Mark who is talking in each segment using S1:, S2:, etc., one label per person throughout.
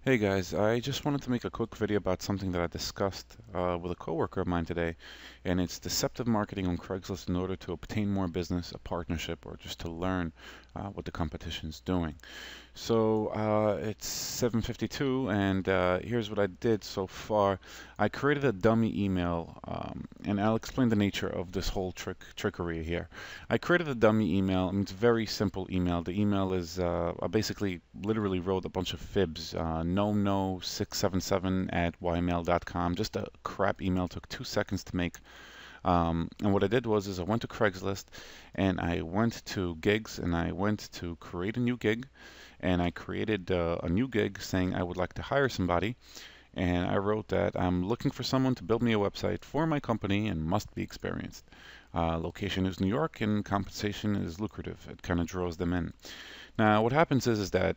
S1: Hey guys, I just wanted to make a quick video about something that I discussed with a coworker of mine today, and it's deceptive marketing on Craigslist in order to obtain more business, a partnership, or just to learn what the competition's doing. So it's 7:52, and here's what I did so far. I created a dummy email, and I'll explain the nature of this whole trickery here. I created a dummy email, and it's a very simple email. The email is I basically literally wrote a bunch of fibs, no677 at ymail.com. Just a crap email, took 2 seconds to make. And what I did was I went to Craigslist and I went to gigs and I went to create a new gig and I created a new gig saying I would like to hire somebody. And I wrote that I'm looking for someone to build me a website for my company and must be experienced. Location is New York and compensation is lucrative. It kind of draws them in. Now, what happens is that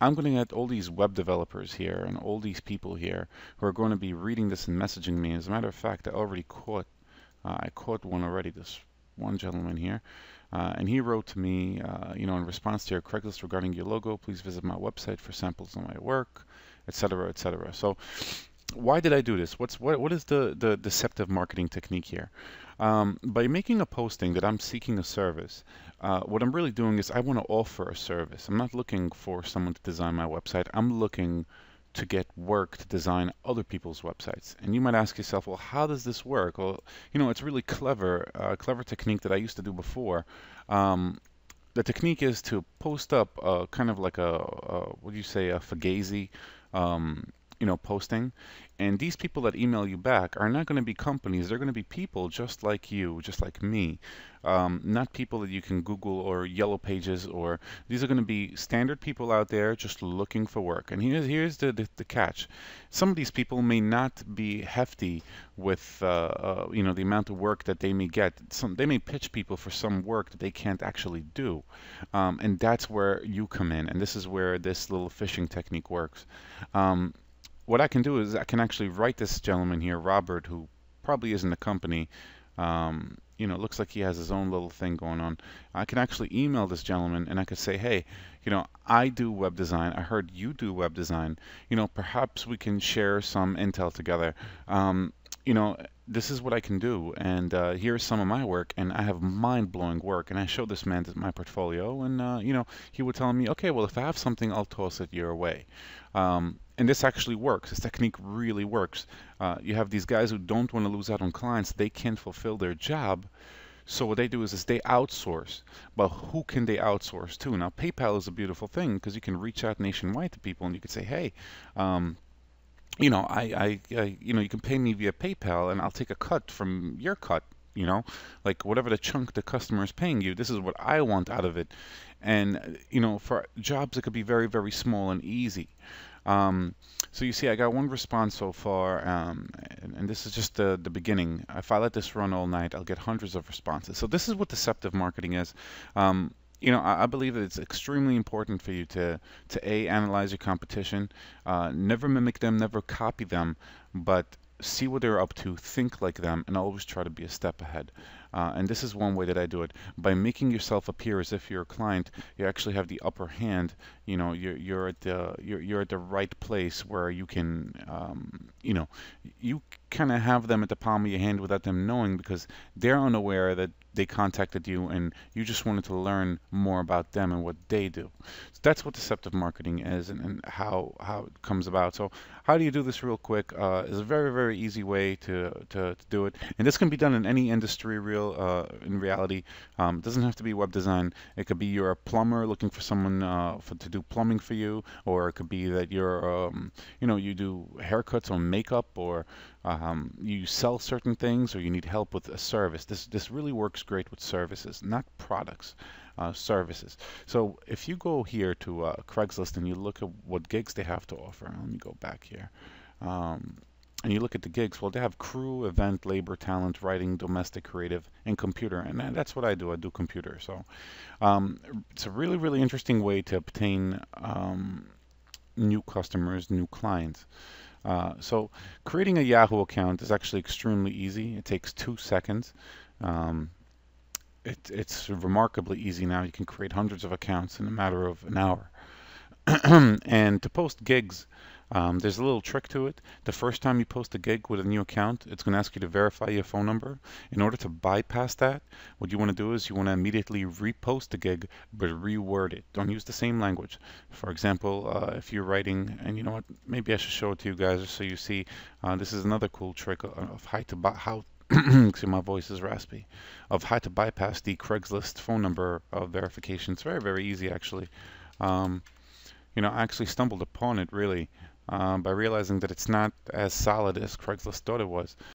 S1: I'm going to get all these web developers here and all these people here who are going to be reading this and messaging me. As a matter of fact, I caught one already, this one gentleman here, and he wrote to me, in response to your Craigslist regarding your logo, please visit my website for samples of my work, etc., etc. So why did I do this? What is the deceptive marketing technique here? By making a posting that I'm seeking a service, what I'm really doing is I want to offer a service. I'm not looking for someone to design my website. I'm looking to get work to design other people's websites. And you might ask yourself, well, how does this work? Well, it's really clever, clever technique that I used to do before. The technique is to post up kind of like what do you say, a Fugazi, posting. And these people that email you back are not going to be companies. They're going to be people just like you, just like me. Not people that you can Google or Yellow Pages, or these are going to be standard people out there just looking for work. And here's the catch. Some of these people may not be hefty with the amount of work that they may get. They may pitch people for some work that they can't actually do, and that's where you come in. And this is where this little phishing technique works. What I can do is I can actually write this gentleman here, Robert, who probably isn't a company. Looks like he has his own little thing going on. I can actually email this gentleman and I could say, hey, I do web design. I heard you do web design. Perhaps we can share some intel together. You know, this is what I can do, and here's some of my work, and I have mind-blowing work. And I showed this man my portfolio, and he would tell me, okay, well, if I have something, I'll toss it your way. And this actually works. This technique really works. You have these guys who don't want to lose out on clients. They can't fulfill their job. So what they do is they outsource. But who can they outsource to? Now, PayPal is a beautiful thing because you can reach out nationwide to people and you could say, hey, you can pay me via PayPal and I'll take a cut from your cut. Like whatever the chunk the customer is paying you, this is what I want out of it. And for jobs, it could be very, very small and easy. So you see, I got one response so far, and this is just the beginning. If I let this run all night, I'll get hundreds of responses. So this is what deceptive marketing is. I believe that it's extremely important for you to analyze your competition, never mimic them, never copy them, but see what they're up to, think like them, and always try to be a step ahead. And this is one way that I do it. By making yourself appear as if you're a client, you actually have the upper hand. You're at the right place where you can, you kind of have them at the palm of your hand without them knowing, because they're unaware that they contacted you and you just wanted to learn more about them and what they do. So that's what deceptive marketing is, and how it comes about. So how do you do this real quick? Is a very, very easy way to do it. And this can be done in any industry, in reality. It doesn't have to be web design. It could be you're a plumber looking for someone to do plumbing for you, or it could be that you do haircuts or makeup, or you sell certain things, or you need help with a service. This really works great with services, not products, services. So if you go here to Craigslist and you look at what gigs they have to offer, let me go back here. And you look at the gigs, well, they have crew, event, labor, talent, writing, domestic, creative, and computer. And that's what I do. I do computer. So it's a really, really interesting way to obtain new customers, new clients. So creating a Yahoo account is actually extremely easy. It takes 2 seconds. Um, it's remarkably easy now. You can create hundreds of accounts in a matter of an hour. And to post gigs, there's a little trick to it. The first time you post a gig with a new account, it's going to ask you to verify your phone number. In order to bypass that, what you want to do is you want to immediately repost the gig, but reword it. Don't use the same language. For example, if you're writing, and you know what, maybe I should show it to you guys just so you see. This is another cool trick of how excuse me, my voice is raspy, of how to bypass the Craigslist phone number verification. It's very, very easy actually. Um, I actually stumbled upon it really by realizing that it's not as solid as Craigslist thought it was.